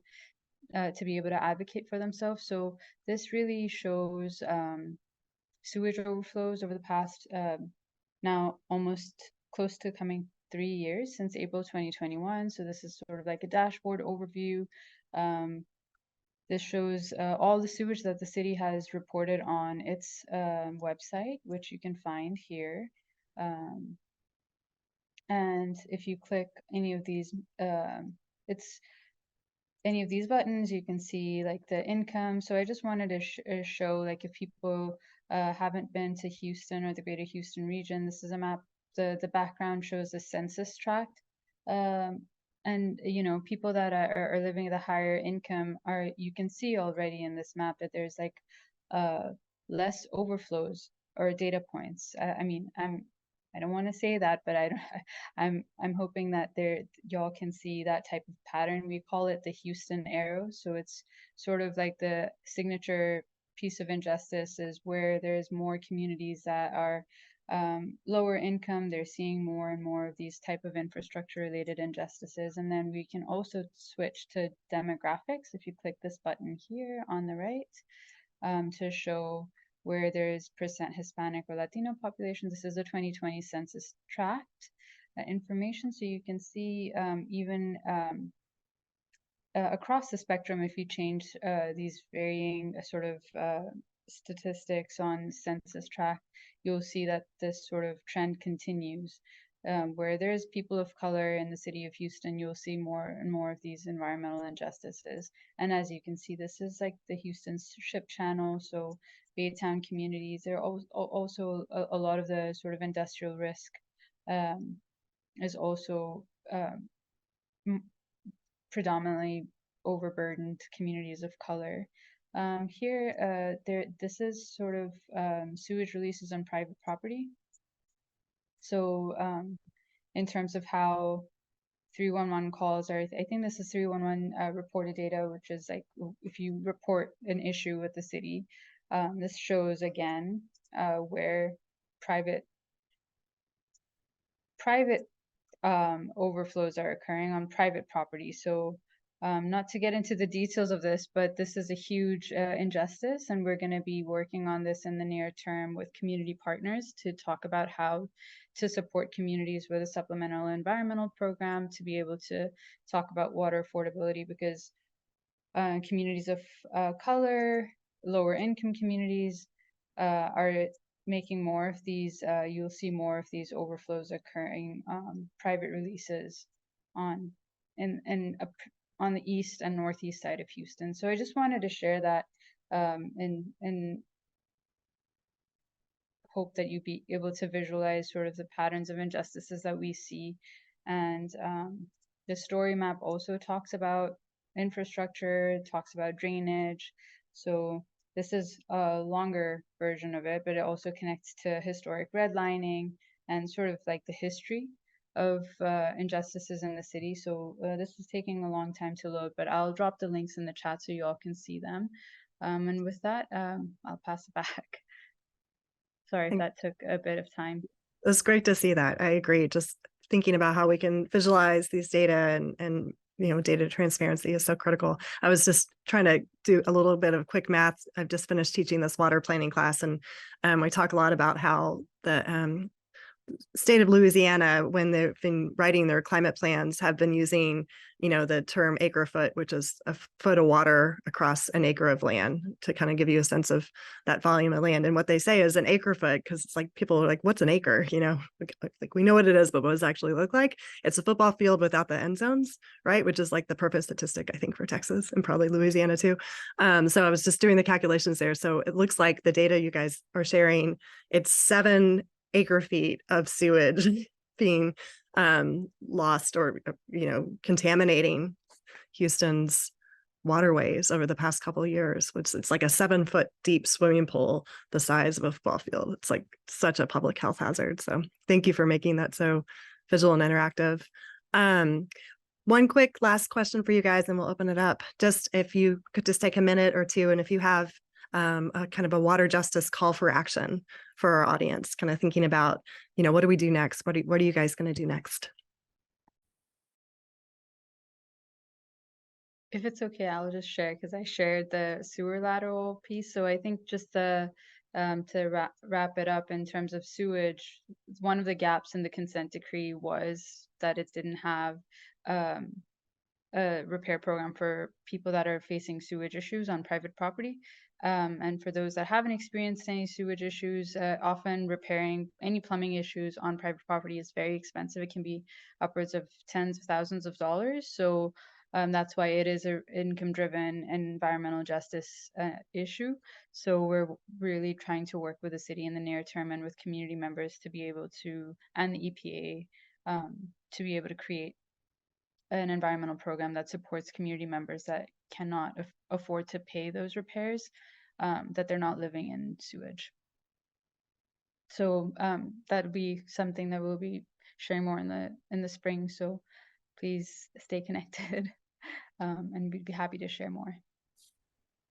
[SPEAKER 4] be able to advocate for themselves. So this really shows sewage overflows over the past now almost close to coming 3 years since April 2021. So this is sort of like a dashboard overview. This shows all the sewage that the city has reported on its website, which you can find here. And if you click any of these, any of these buttons, you can see like the income. So I just wanted to show, like, if people haven't been to Houston or the greater Houston region, this is a map the background shows the census tract. And people that are living at a higher income you can see already in this map that there's like less overflows or data points. I mean, I don't want to say that, but I don't, I'm hoping that y'all can see that type of pattern. We call it the Houston arrow. So it's sort of like the signature piece of injustice is where there's more communities that are lower income. They're seeing more and more of these type of infrastructure related injustices. And then we can also switch to demographics. If you click this button here on the right, to show where there's percent Hispanic or Latino population. This is a 2020 census tract information. So you can see even across the spectrum, if you change these varying sort of statistics on census tract, you'll see that this sort of trend continues. Where there's people of color in the city of Houston, you'll see more and more of these environmental injustices. And as you can see, this is like the Houston ship channel. So Baytown communities, there are also a lot of the sort of industrial risk is also predominantly overburdened communities of color. This is sort of sewage releases on private property. So in terms of how 311 calls are, I think this is 311 reported data, which is like if you report an issue with the city, this shows again where private overflows are occurring on private property. So not to get into the details of this, but this is a huge injustice, and we're going to be working on this in the near term with community partners to talk about how to support communities with a supplemental environmental program to be able to talk about water affordability, because communities of color, lower income communities are making more of these, you'll see more of these overflows occurring, private releases on on the east and northeast side of Houston. So I just wanted to share that and hope that you'd be able to visualize sort of the patterns of injustices that we see. And the story map also talks about infrastructure, talks about drainage. So this is a longer version of it, but it also connects to historic redlining and sort of like the history of injustices in the city. So this is taking a long time to load, but I'll drop the links in the chat so you all can see them. And with that, I'll pass it back. Sorry if that took a bit of time.
[SPEAKER 2] It was great to see that. I agree. Just thinking about how we can visualize these data and data transparency is so critical. I was just trying to do a little bit of quick math. I've just finished teaching this water planning class, and we talk a lot about how the state of Louisiana, when they've been writing their climate plans, have been using, the term acre foot, which is a foot of water across an acre of land, to kind of give you a sense of that volume of land. And what they say is an acre foot, because it's like people are like, what's an acre? Like we know what it is, but what does it actually look like? It's a football field without the end zones, right? Which is like the perfect statistic, I think, for Texas and probably Louisiana too. So I was just doing the calculations there. So it looks like the data you guys are sharing, it's 7 acre feet of sewage being lost or contaminating Houston's waterways over the past couple of years, which it's like a 7-foot deep swimming pool the size of a football field. It's like such a public health hazard. So thank you for making that so visual and interactive. One quick last question for you guys, and we'll open it up. Just if you could just take a minute or two, and if you have a kind of a water justice call for action for our audience, kind of thinking about, what do we do next? What are you guys going to do next?
[SPEAKER 4] If it's okay, I'll just share, because I shared the sewer lateral piece. So I think just to wrap it up in terms of sewage, one of the gaps in the consent decree was that it didn't have a repair program for people that are facing sewage issues on private property. And for those that haven't experienced any sewage issues, often repairing any plumbing issues on private property is very expensive. It can be upwards of tens of thousands of dollars. So That's why it is a income-driven environmental justice issue. So we're really trying to work with the city in the near term and with community members to be able to, and the EPA, to be able to create an environmental program that supports community members that cannot afford to pay those repairs, that they're not living in sewage. So that would be something that we'll be sharing more in the spring. So please stay connected, and we'd be happy to share more.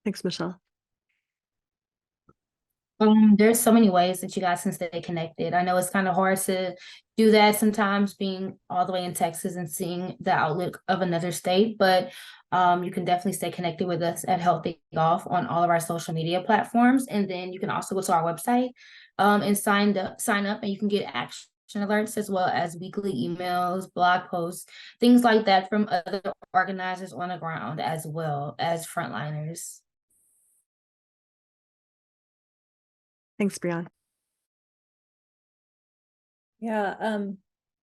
[SPEAKER 2] Thanks, Michelle.
[SPEAKER 5] There's so many ways that you guys can stay connected. I know it's kind of hard to do that sometimes, being all the way in Texas and seeing the outlook of another state, but you can definitely stay connected with us at Healthy Golf on all of our social media platforms. And then you can also go to our website and sign up, and you can get action alerts as well as weekly emails, blog posts, things like that from other organizers on the ground as well as frontliners.
[SPEAKER 2] Thanks, Brianne.
[SPEAKER 3] Yeah,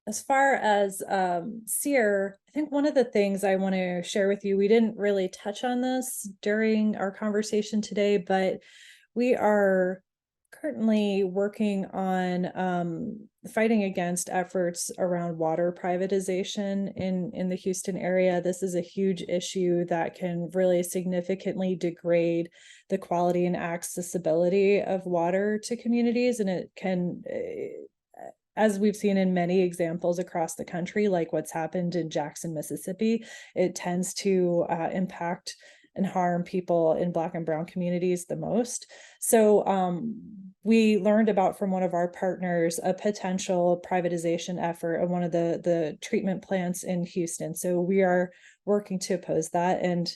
[SPEAKER 3] as far as SEER, I think one of the things I want to share with you, we didn't really touch on this during our conversation today, but we are currently working on fighting against efforts around water privatization in the Houston area. This is a huge issue that can really significantly degrade the quality and accessibility of water to communities, and it can, as we've seen in many examples across the country, like what's happened in Jackson, Mississippi, it tends to impact and harm people in Black and Brown communities the most. So we learned about from one of our partners a potential privatization effort of one of the treatment plants in Houston. So we are working to oppose that. And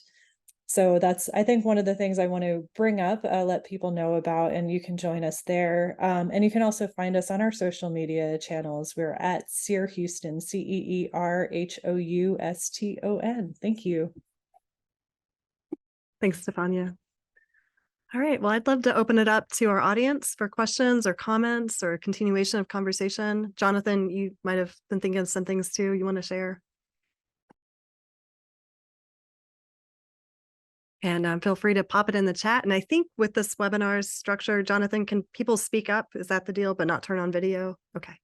[SPEAKER 3] so that's, I think, one of the things I want to bring up, let people know about, and you can join us there. And you can also find us on our social media channels. We're at SEER Houston, CEERHOUSTON. Thank you.
[SPEAKER 2] Thanks, Stefania. All right, well, I'd love to open it up to our audience for questions or comments or continuation of conversation. Jonathan, you might have been thinking of some things too you want to share. And feel free to pop it in the chat. And I think with this webinar's structure, Jonathan, can people speak up? Is that the deal, but not turn on video? Okay.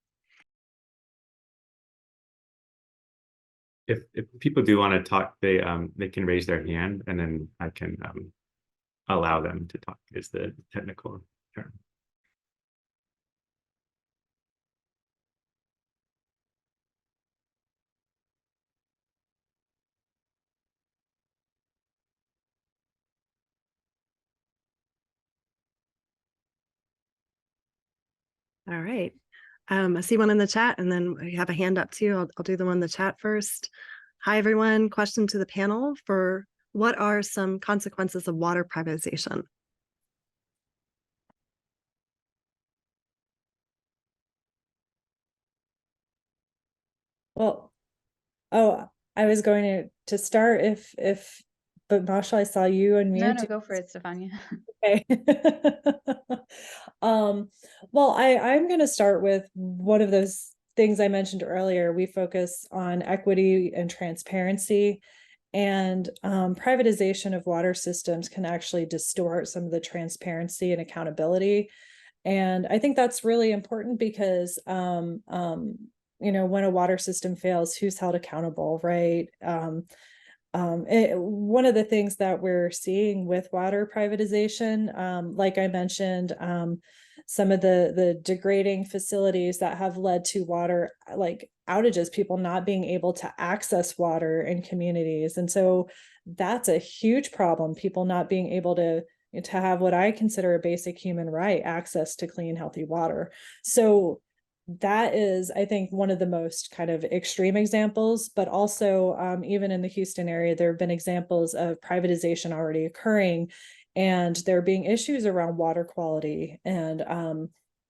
[SPEAKER 1] If people do want to talk, they can raise their hand, and then I can allow them to talk, is the technical term.
[SPEAKER 2] All right. I see one in the chat, and then we have a hand up too. I'll do the one in the chat first. Hi, everyone. Question to the panel for what are some consequences of water privatization?
[SPEAKER 3] Well, oh, I was going to start but Masha, I saw you and
[SPEAKER 4] No,
[SPEAKER 3] mute.
[SPEAKER 4] go for it, Stefania.
[SPEAKER 3] Okay. Well, I'm going to start with one of those things I mentioned earlier. We focus on equity and transparency, and privatization of water systems can actually distort some of the transparency and accountability. And I think that's really important because, when a water system fails, who's held accountable, right? One of the things that we're seeing with water privatization, like I mentioned, some of the degrading facilities that have led to water like outages, people not being able to access water in communities. And so that's a huge problem, people not being able to have what I consider a basic human right, access to clean, healthy water. So that is, I think, one of the most kind of extreme examples, but also even in the Houston area, there have been examples of privatization already occurring, and there being issues around water quality. And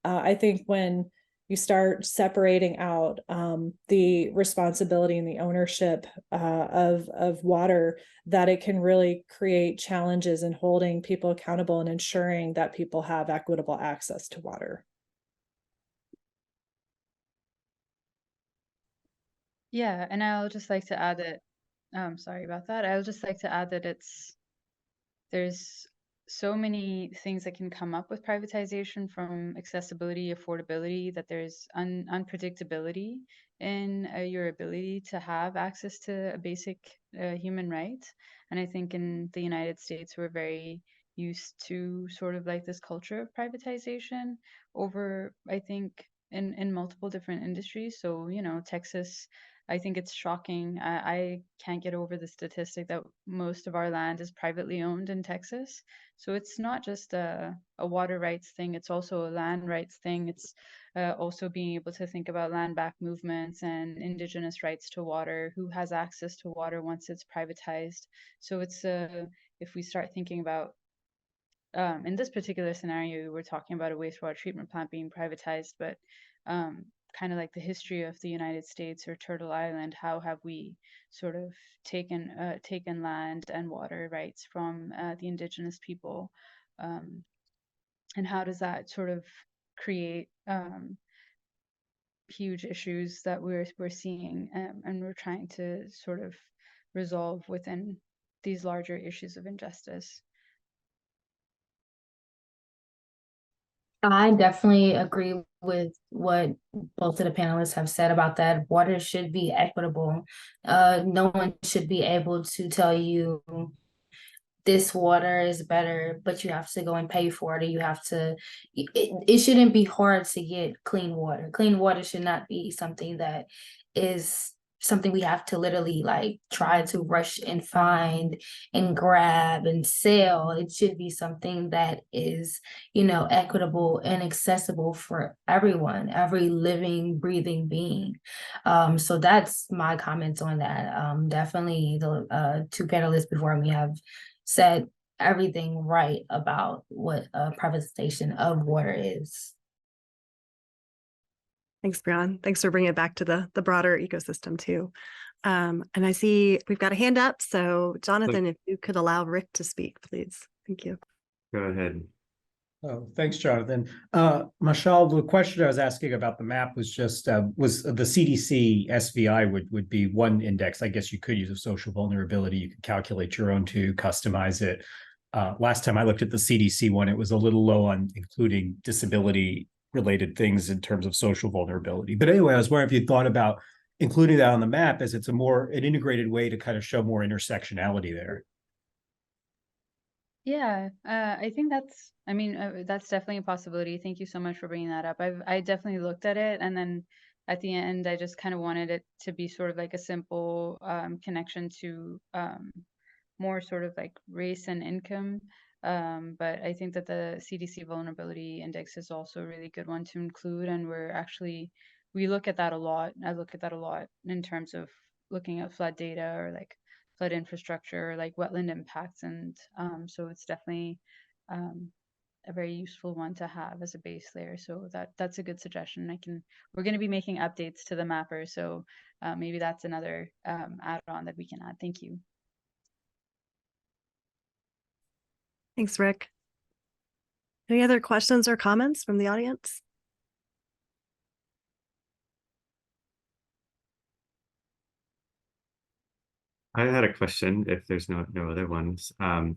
[SPEAKER 3] I think when you start separating out the responsibility and the ownership of water, that it can really create challenges in holding people accountable and ensuring that people have equitable access to water.
[SPEAKER 4] Yeah, and I'll just like to add that sorry about that. I would just like to add that there's so many things that can come up with privatization, from accessibility, affordability, that there's unpredictability in your ability to have access to a basic human right. And I think in the United States, we're very used to sort of like this culture of privatization over, I think, in multiple different industries. So, you know, Texas, I think it's shocking. I can't get over the statistic that most of our land is privately owned in Texas. So it's not just a water rights thing, it's also a land rights thing. It's also being able to think about land back movements and indigenous rights to water, who has access to water once it's privatized. So it's if we start thinking about in this particular scenario, we're talking about a wastewater treatment plant being privatized, but kind of like the history of the United States or Turtle Island, how have we sort of taken land and water rights from the indigenous people, and how does that sort of create huge issues that we're seeing, and we're trying to sort of resolve within these larger issues of injustice.
[SPEAKER 5] I definitely agree with what both of the panelists have said about that. Water should be equitable. No one should be able to tell you this water is better, but you have to go and pay for it, or you have to, it shouldn't be hard to get clean water. Clean water should not be something that is something we have to literally like try to rush and find and grab and sell. It should be something that is, you know, equitable and accessible for everyone, every living, breathing being. So that's my comments on that. Definitely the two panelists before me have said everything right about what a privatization of water is.
[SPEAKER 2] Thanks, Brian. Thanks for bringing it back to the broader ecosystem too. And I see we've got a hand up. So Jonathan, if you could allow Rick to speak, please. Thank you.
[SPEAKER 1] Go ahead.
[SPEAKER 6] Oh, thanks, Jonathan. Mashal, the question I was asking about the map was just, was the CDC SVI would be one index. I guess you could use a social vulnerability. You could calculate your own to customize it. Last time I looked at the CDC one, it was a little low on including disability related things in terms of social vulnerability. But anyway, I was wondering if you thought about including that on the map, as it's an integrated way to kind of show more intersectionality there.
[SPEAKER 4] Yeah, I think that's definitely a possibility. Thank you so much for bringing that up. I definitely looked at it, and then at the end, I just kind of wanted it to be sort of like a simple connection to more sort of like race and income. But I think that the CDC vulnerability index is also a really good one to include, and we look at that a lot. I look at that a lot in terms of looking at flood data or like flood infrastructure, like wetland impacts. And so it's definitely a very useful one to have as a base layer. So that's a good suggestion. We're going to be making updates to the mapper. So maybe that's another add-on that we can add. Thank you.
[SPEAKER 2] Thanks, Rick. Any other questions or comments from the audience?
[SPEAKER 1] I had a question if there's no other ones. I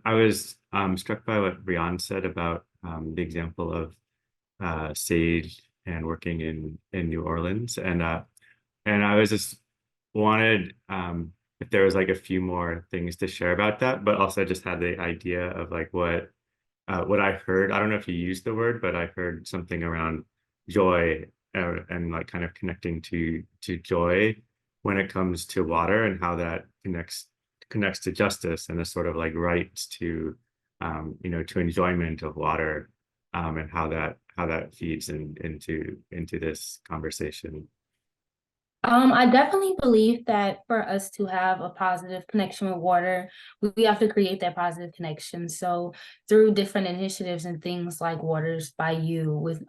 [SPEAKER 1] was struck by what Brian said about the example of Sage and working in New Orleans, and I was just wanted if there was like a few more things to share about that, but also just had the idea of like what I heard. I don't know if you used the word, but I heard something around joy and like kind of connecting to joy when it comes to water, and how that connects to justice and a sort of like rights to to enjoyment of water, and how that feeds into this conversation.
[SPEAKER 5] I definitely believe that for us to have a positive connection with water, we have to create that positive connection. So through different initiatives and things like Waters by You with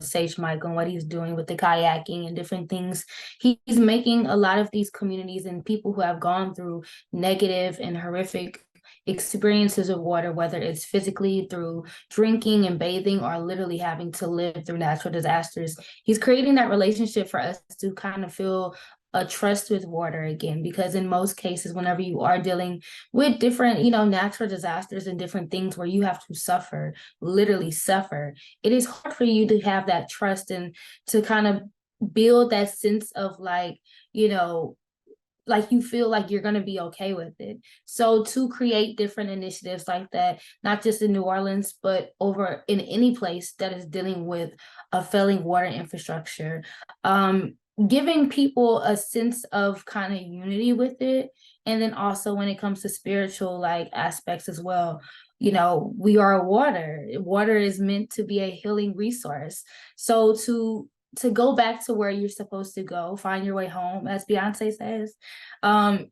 [SPEAKER 5] Sage Michael and what he's doing with the kayaking and different things, he's making a lot of these communities and people who have gone through negative and horrific experiences of water, whether it's physically through drinking and bathing or literally having to live through natural disasters. He's creating that relationship for us to kind of feel a trust with water again, because in most cases, whenever you are dealing with different, natural disasters and different things where you have to suffer, literally suffer, it is hard for you to have that trust and to kind of build that sense of like you feel like you're going to be okay with it. So to create different initiatives like that, not just in New Orleans, but over in any place that is dealing with a failing water infrastructure, giving people a sense of kind of unity with it. And then also when it comes to spiritual like aspects as well, we are water. Water is meant to be a healing resource. So to go back to where you're supposed to go, find your way home, as Beyonce says,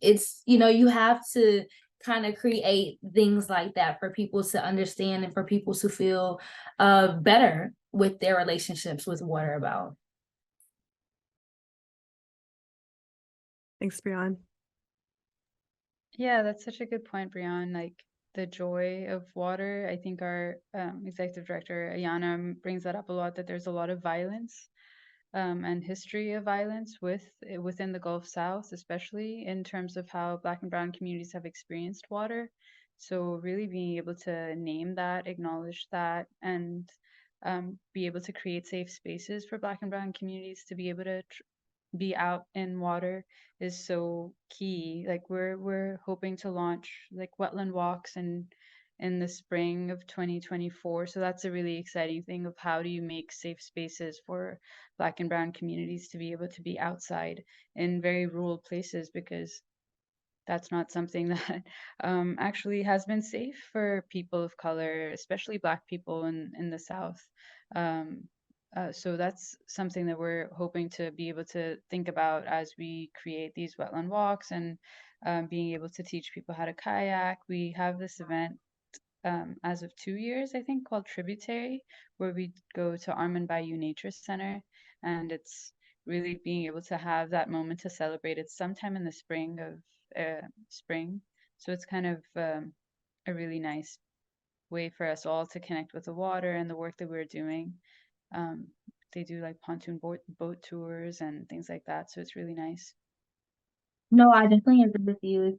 [SPEAKER 5] it's, you have to kind of create things like that for people to understand and for people to feel better with their relationships with water about.
[SPEAKER 2] Thanks, Brianne.
[SPEAKER 4] Yeah, that's such a good point, Brianne. Like the joy of water. I think our executive director, Ayana, brings that up a lot, that there's a lot of violence and history of violence within the Gulf South, especially in terms of how Black and Brown communities have experienced water. So really being able to name that, acknowledge that, and be able to create safe spaces for Black and Brown communities to be able to be out in water is so key. Like we're hoping to launch like wetland walks in the spring of 2024. So that's a really exciting thing of how do you make safe spaces for Black and Brown communities to be able to be outside in very rural places, because that's not something that actually has been safe for people of color, especially Black people in the South. So that's something that we're hoping to be able to think about as we create these wetland walks, and being able to teach people how to kayak. We have this event as of 2 years, I think, called Tributary, where we go to Armand Bayou Nature Center, and it's really being able to have that moment to celebrate. It's sometime in the spring, so it's kind of a really nice way for us all to connect with the water and the work that we're doing. They do like pontoon boat tours and things like that, so it's really nice.
[SPEAKER 5] No, I definitely agree with you.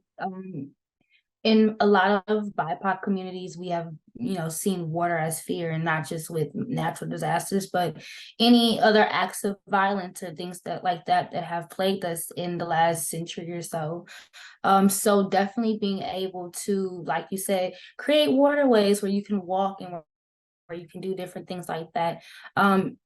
[SPEAKER 5] In a lot of BIPOC communities, we have, seen water as fear, and not just with natural disasters, but any other acts of violence or things that have plagued us in the last century or so. So definitely being able to, like you said, create waterways where you can walk and where you can do different things like that.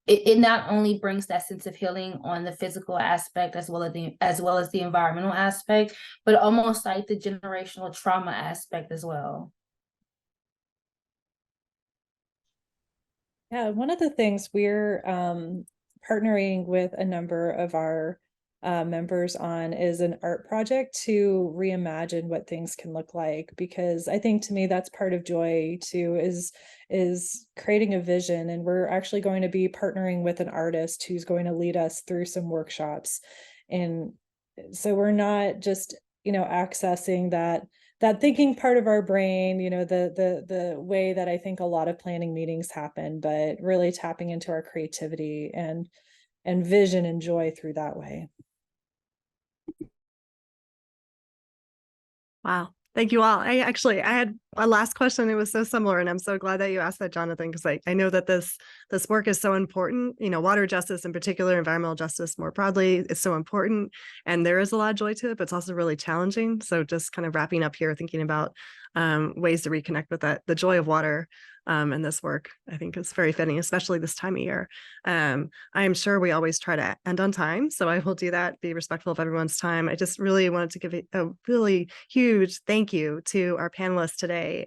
[SPEAKER 5] It not only brings that sense of healing on the physical aspect as well as the environmental aspect, but almost like the generational trauma aspect as well.
[SPEAKER 3] Yeah, one of the things we're partnering with a number of our members on is an art project to reimagine what things can look like, because I think to me that's part of joy too, is creating a vision. And we're actually going to be partnering with an artist who's going to lead us through some workshops. And so we're not just accessing that thinking part of our brain, the way that I think a lot of planning meetings happen, but really tapping into our creativity and vision and joy through that way.
[SPEAKER 2] Wow. Thank you all. I had a last question. It was so similar, and I'm so glad that you asked that, Jonathan, because I know that this work is so important. Water justice in particular, environmental justice more broadly, is so important, and there is a lot of joy to it, but it's also really challenging. So just kind of wrapping up here, thinking about ways to reconnect with the joy of water and this work, I think is very fitting, especially this time of year. I am sure we always try to end on time, so I will do that, be respectful of everyone's time. I just really wanted to give a really huge thank you to our panelists today,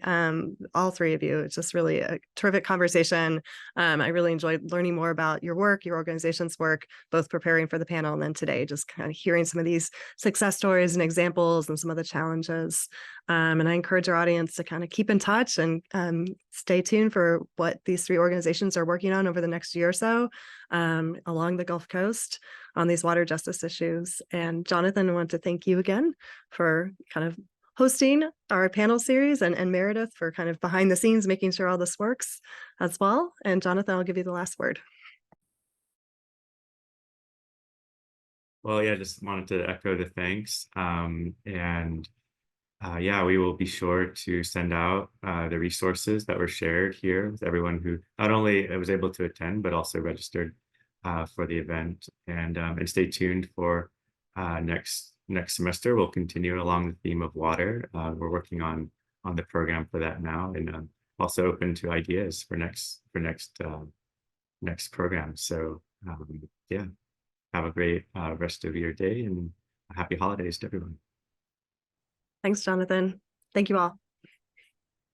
[SPEAKER 2] all three of you. It's just really a terrific conversation. I really enjoyed learning more about your work, your organization's work, both preparing for the panel and then today, just kind of hearing some of these success stories and examples and some of the challenges. And I encourage our audience to kind of keep in touch and stay tuned for what these three organizations are working on over the next year or so along the Gulf Coast on these water justice issues. And Jonathan, I want to thank you again for kind of hosting our panel series, and Meredith for kind of behind the scenes, making sure all this works as well. And Jonathan, I'll give you the last word.
[SPEAKER 1] Well, yeah, just wanted to echo the thanks. Yeah, we will be sure to send out the resources that were shared here with everyone who not only was able to attend, but also registered for the event. And stay tuned for next semester. We'll continue along the theme of water. We're working on the program for that now, and also open to ideas for next program. So yeah, have a great rest of your day and happy holidays to everyone.
[SPEAKER 2] Thanks, Jonathan. Thank you all.